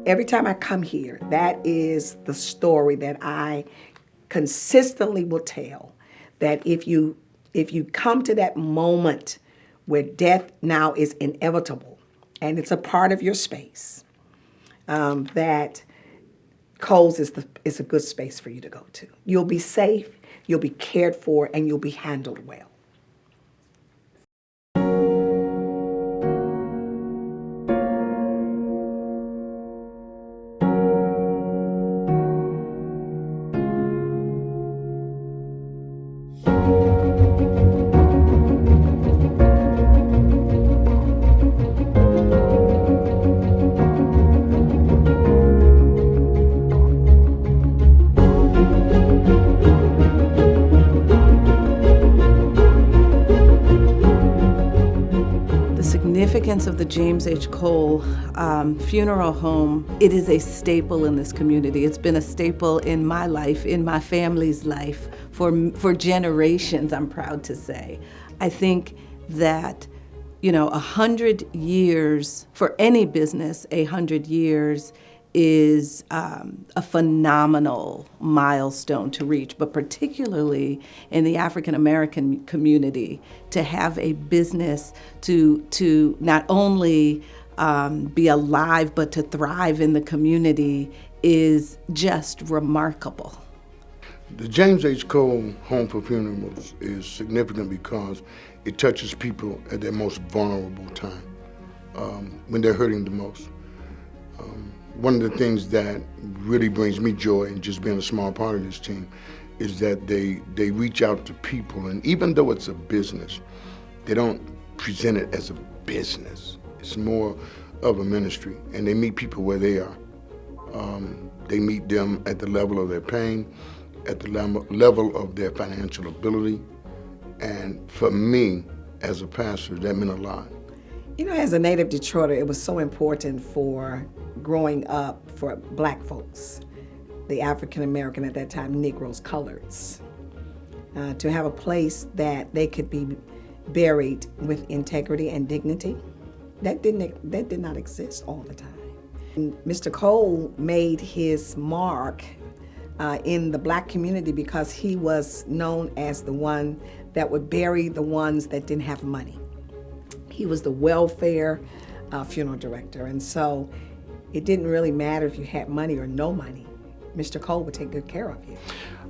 Every time I come here, that is the story that I consistently will tell. That if you come to that moment where death now is inevitable and it's a part of your space, that Coles is a good space for you to go to. You'll be safe, you'll be cared for, and you'll be handled well. Significance of the James H. Cole Funeral Home, it is a staple in this community. It's been a staple in my life, in my family's life, for generations, I'm proud to say. I think that, 100 years, for any business, 100 years is a phenomenal milestone to reach, but particularly in the African American community, to have a business to not only be alive but to thrive in the community is just remarkable. The James H. Cole Home for Funerals is significant because it touches people at their most vulnerable time, when they're hurting the most. One of the things that really brings me joy in just being a small part of this team is that they reach out to people, and even though it's a business, they don't present it as a business. It's more of a ministry, and they meet people where they are. They meet them at the level of their pain, at the level of their financial ability, and for me, as a pastor, that meant a lot. As a native Detroiter, it was so important for growing up for Black folks, the African American at that time, Negroes, coloreds, to have a place that they could be buried with integrity and dignity. That did not exist all the time. And Mr. Cole made his mark in the Black community because he was known as the one that would bury the ones that didn't have money. He was the welfare funeral director, and so it didn't really matter if you had money or no money. Mr. Cole would take good care of you.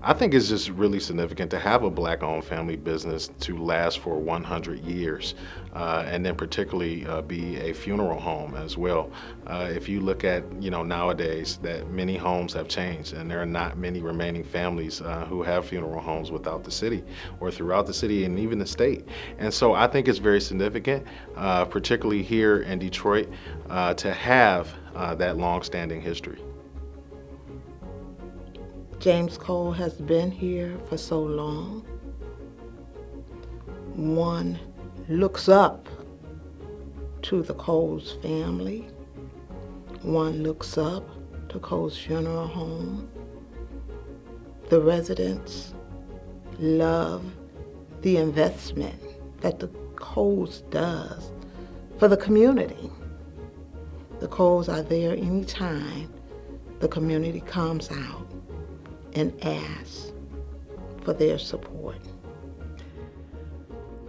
I think it's just really significant to have a Black-owned family business to last for 100 years, and then particularly be a funeral home as well. If you look at, nowadays that many homes have changed, and there are not many remaining families who have funeral homes without the city or throughout the city and even the state. And so I think it's very significant, particularly here in Detroit, to have that long-standing history. James Cole has been here for so long. One looks up to the Coles family. One looks up to Coles Funeral Home. The residents love the investment that the Coles does for the community. The Coles are there anytime the community comes out and ask for their support.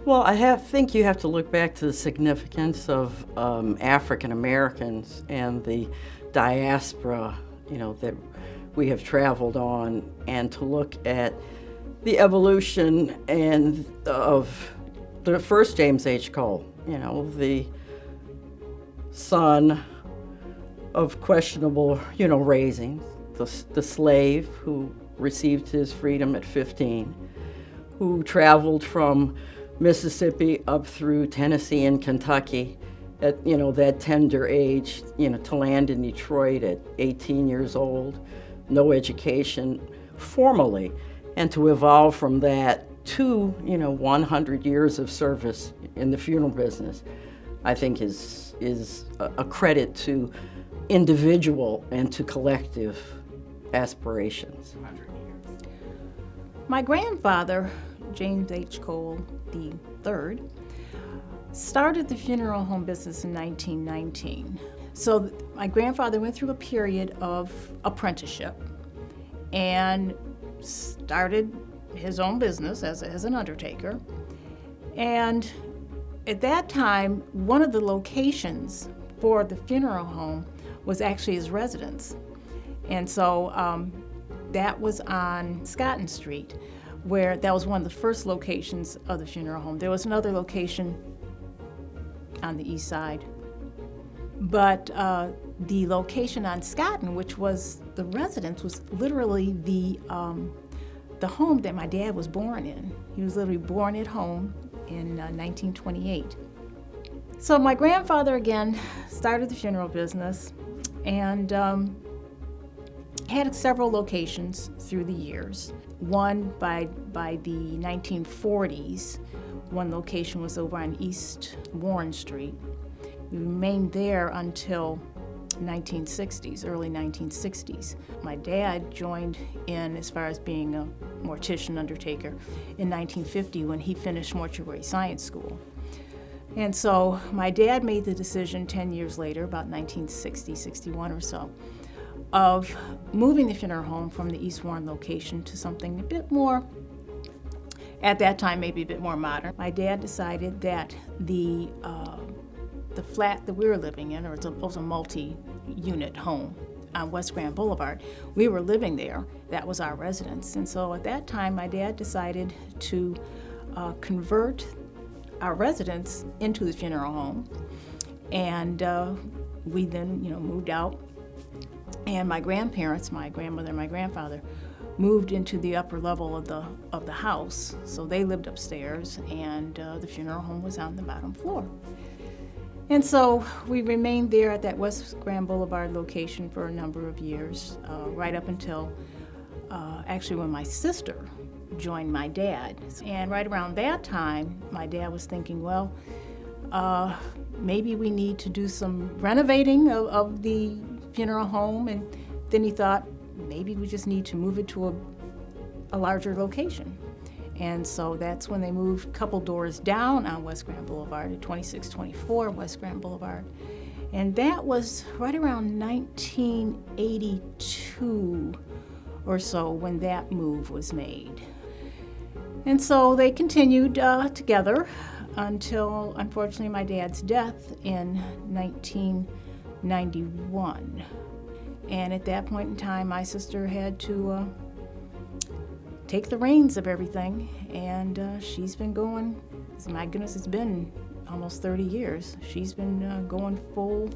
Well, I think you have to look back to the significance of African Americans and the diaspora, that we have traveled on, and to look at the evolution of the first James H. Cole, the son of questionable, raising. The slave who received his freedom at 15, who traveled from Mississippi up through Tennessee and Kentucky at that tender age, to land in Detroit at 18 years old, no education formally, and to evolve from that to 100 years of service in the funeral business, I think is a credit to individual and to collective aspirations. My grandfather, James H. Cole III, started the funeral home business in 1919. So my grandfather went through a period of apprenticeship and started his own business as an undertaker. And at that time, one of the locations for the funeral home was actually his residence. And so that was on Scotton Street, where that was one of the first locations of the funeral home. There was another location on the east side. But the location on Scotton, which was the residence, was literally the home that my dad was born in. He was literally born at home in 1928. So my grandfather, again, started the funeral business and had several locations through the years. One by the 1940s, one location was over on East Warren Street. We remained there until 1960s, early 1960s. My dad joined in as far as being a mortician undertaker in 1950 when he finished mortuary science school. And so my dad made the decision 10 years later, about 1960, 61 or so, of moving the funeral home from the East Warren location to something a bit more, at that time maybe a bit more modern. My dad decided that the flat that we were living in, or it was a multi-unit home on West Grand Boulevard, we were living there. That was our residence. And so at that time, my dad decided to convert our residence into the funeral home. And we then, moved out. And my grandparents, my grandmother and my grandfather, moved into the upper level of the house. So they lived upstairs, and the funeral home was on the bottom floor. And so we remained there at that West Grand Boulevard location for a number of years, right up until actually when my sister joined my dad. And right around that time, my dad was thinking, well, maybe we need to do some renovating of the funeral home. And then he thought, maybe we just need to move it to a larger location. And so that's when they moved a couple doors down on West Grand Boulevard at 2624 West Grand Boulevard. And that was right around 1982 or so when that move was made. And so they continued together until, unfortunately, my dad's death in 1991. And at that point in time, my sister had to take the reins of everything, and she's been going, my goodness, it's been almost 30 years. She's been going full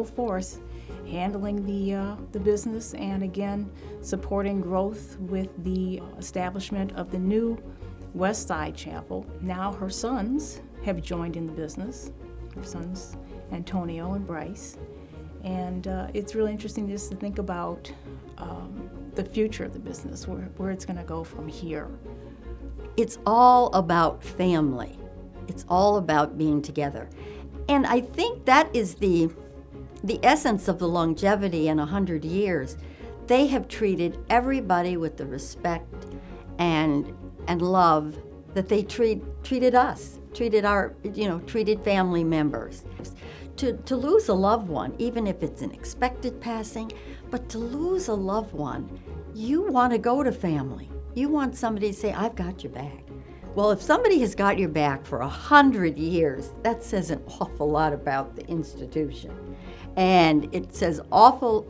force, handling the business, and again, supporting growth with the establishment of the new West Side Chapel. Now her sons have joined in the business, her sons Antonio and Bryce, and it's really interesting just to think about the future of the business, where it's going to go from here. It's all about family. It's all about being together. And I think that is the essence of the longevity in 100 years. They have treated everybody with the respect and love that they treated us, treated family members. To lose a loved one, even if it's an expected passing, but to lose a loved one, you want to go to family. You want somebody to say, I've got your back. Well, if somebody has got your back for 100 years, that says an awful lot about the institution. And it says an awful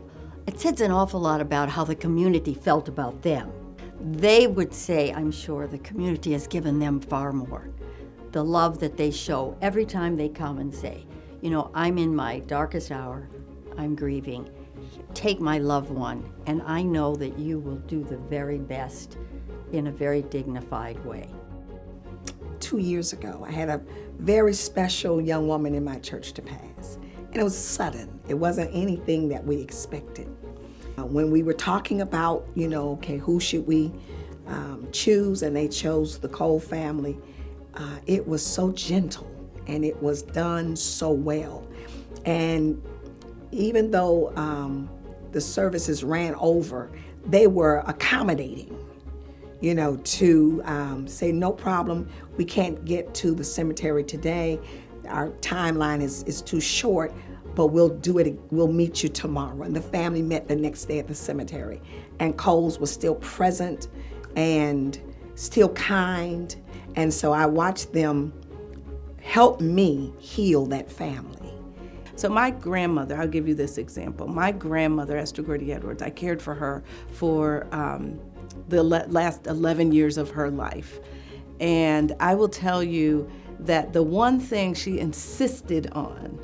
lot about how the community felt about them. They would say, I'm sure, the community has given them far more. The love that they show every time they come and say, I'm in my darkest hour, I'm grieving. Take my loved one, and I know that you will do the very best in a very dignified way. 2 years ago, I had a very special young woman in my church to pass. And it was sudden. It wasn't anything that we expected. When we were talking about, okay, who should we choose, and they chose the Cole family, it was so gentle, and it was done so well. And even though the services ran over, they were accommodating, to say, no problem, we can't get to the cemetery today. Our timeline is too short, but we'll meet you tomorrow. And the family met the next day at the cemetery. And Coles was still present and still kind. And so I watched them help me heal that family. So my grandmother, I'll give you this example. My grandmother, Esther Gordy Edwards, I cared for her for the last 11 years of her life. And I will tell you that the one thing she insisted on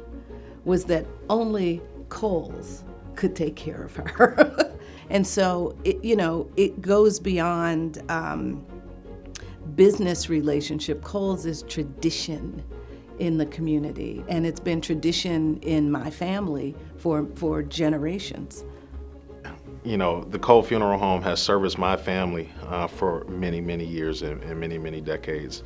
was that only Coles could take care of her. And so, it goes beyond business relationship. Coles is tradition in the community, and it's been tradition in my family for generations. The Cole Funeral Home has serviced my family for many, many years and many, many decades,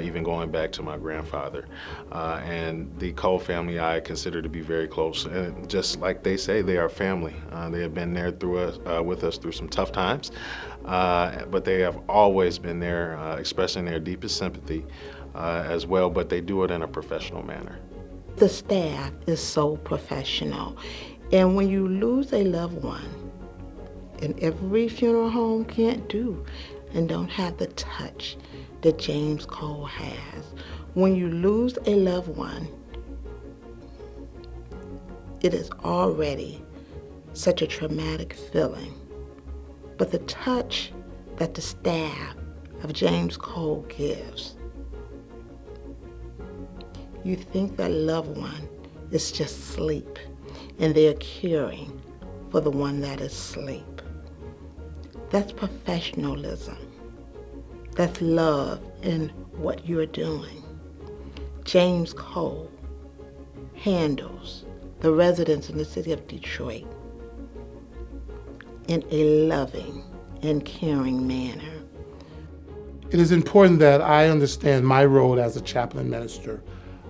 even going back to my grandfather. And the Cole family I consider to be very close. And just like they say, they are family. They have been there with us through some tough times, but they have always been there, expressing their deepest sympathy as well, but they do it in a professional manner. The staff is so professional. And when you lose a loved one, and every funeral home can't do and don't have the touch that James Cole has. When you lose a loved one, it is already such a traumatic feeling. But the touch that the staff of James Cole gives, you think that loved one is just asleep and they're caring for the one that is asleep. That's professionalism. That's love in what you're doing. James Cole handles the residents in the city of Detroit in a loving and caring manner. It is important that I understand my role as a chaplain minister,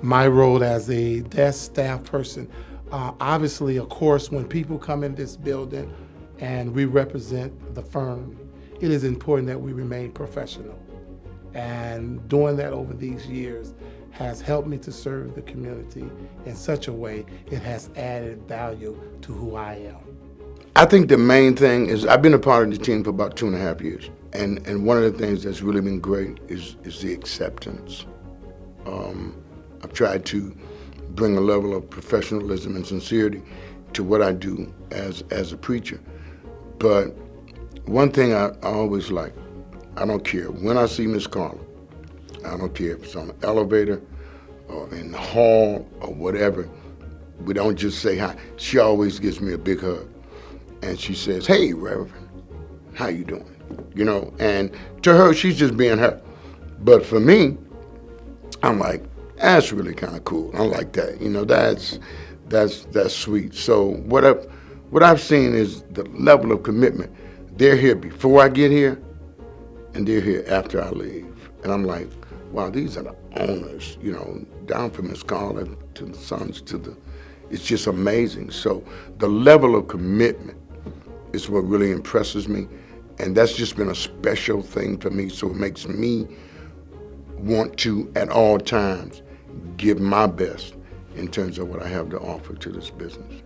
my role as a desk staff person. Obviously, of course, when people come in this building and we represent the firm, it is important that we remain professional. And doing that over these years has helped me to serve the community in such a way it has added value to who I am. I think the main thing is I've been a part of the team for about 2.5 years. And one of the things that's really been great is the acceptance. I've tried to bring a level of professionalism and sincerity to what I do as a preacher. But one thing I always like, I don't care when I see Miss Carla, I don't care if it's on the elevator or in the hall or whatever, we don't just say hi. She always gives me a big hug. And she says, "Hey, Reverend, how you doing?" And to her, she's just being her. But for me, I'm like, that's really kind of cool. I like that. That's sweet. So what I've seen is the level of commitment. They're here before I get here, and they're here after I leave. And I'm like, wow, these are the owners, down from Miss Carla to the sons it's just amazing. So the level of commitment is what really impresses me. And that's just been a special thing for me. So it makes me want to, at all times, give my best in terms of what I have to offer to this business.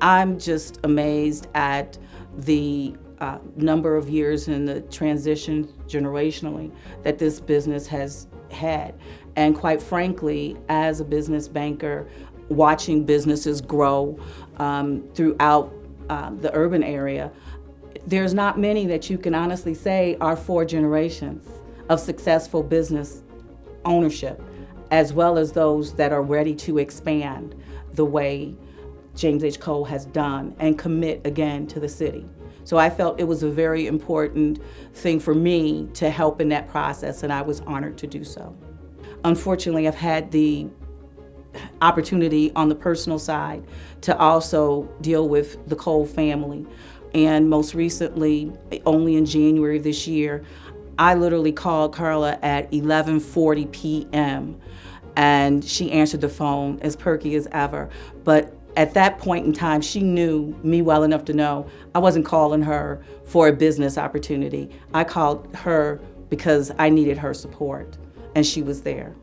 I'm just amazed at the number of years in the transition generationally that this business has had. And quite frankly, as a business banker, watching businesses grow throughout the urban area, there's not many that you can honestly say are 4 generations of successful business ownership, as well as those that are ready to expand the way James H. Cole has done and commit again to the city. So I felt it was a very important thing for me to help in that process, and I was honored to do so. Unfortunately, I've had the opportunity on the personal side to also deal with the Cole family. And most recently, only in January of this year, I literally called Carla at 11:40 p.m. and she answered the phone as perky as ever. But at that point in time, she knew me well enough to know I wasn't calling her for a business opportunity. I called her because I needed her support, and she was there.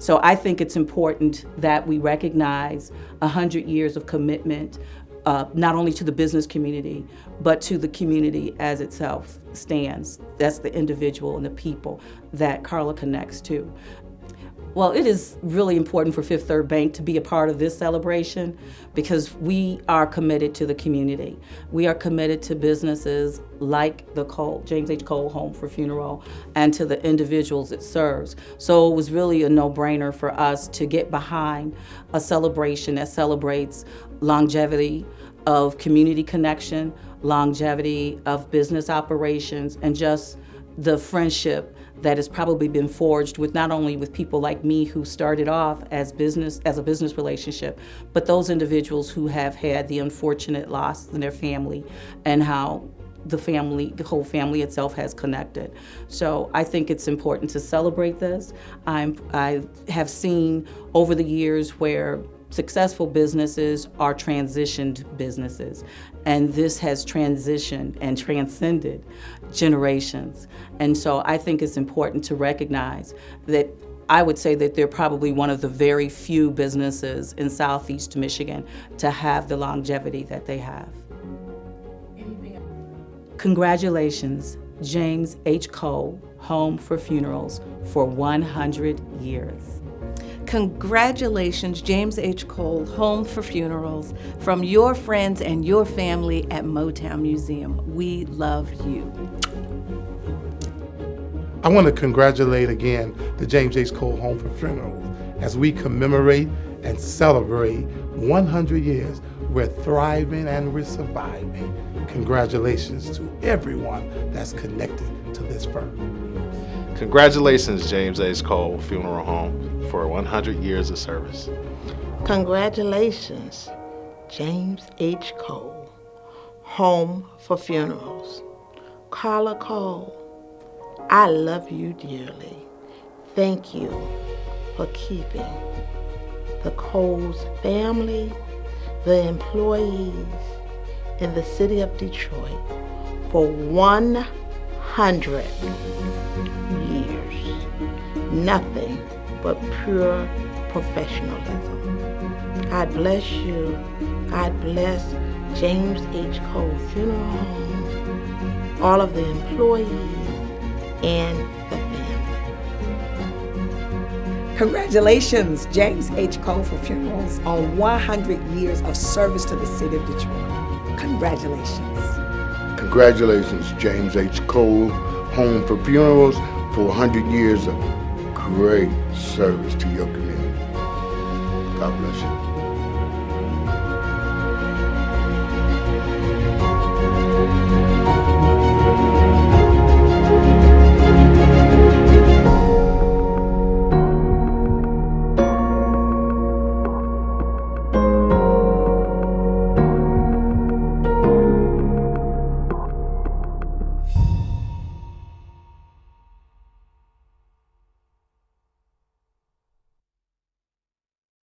So I think it's important that we recognize 100 years of commitment, not only to the business community, but to the community as itself stands. That's the individual and the people that Carla connects to. Well, it is really important for Fifth Third Bank to be a part of this celebration because we are committed to the community. We are committed to businesses like the James H. Cole Home for Funeral and to the individuals it serves. So it was really a no-brainer for us to get behind a celebration that celebrates longevity of community connection, longevity of business operations, and just the friendship that has probably been forged with not only with people like me who started off as a business relationship, but those individuals who have had the unfortunate loss in their family and how the whole family itself has connected. So I think it's important to celebrate this. I have seen over the years where successful businesses are transitioned businesses, and this has transitioned and transcended generations. And so I think it's important to recognize that I would say that they're probably one of the very few businesses in Southeast Michigan to have the longevity that they have. Congratulations, James H. Cole Home for Funerals, for 100 years. Congratulations, James H. Cole Home for Funerals, from your friends and your family at Motown Museum. We love you. I want to congratulate again the James H. Cole Home for Funerals as we commemorate and celebrate 100 years. We're thriving and we're surviving. Congratulations to everyone that's connected to this firm. Congratulations, James H. Cole Funeral Home, for 100 years of service. Congratulations, James H. Cole Home for Funerals. Carla Cole, I love you dearly. Thank you for keeping the Cole's family, the employees in the city of Detroit for 100 years. Nothing but pure professionalism. God bless you. God bless James H. Cole Funeral Home, all of the employees, and the family. Congratulations, James H. Cole for Funerals, on 100 years of service to the city of Detroit. Congratulations. Congratulations, James H. Cole Home for Funerals, for 100 years of great service to your community. God bless you.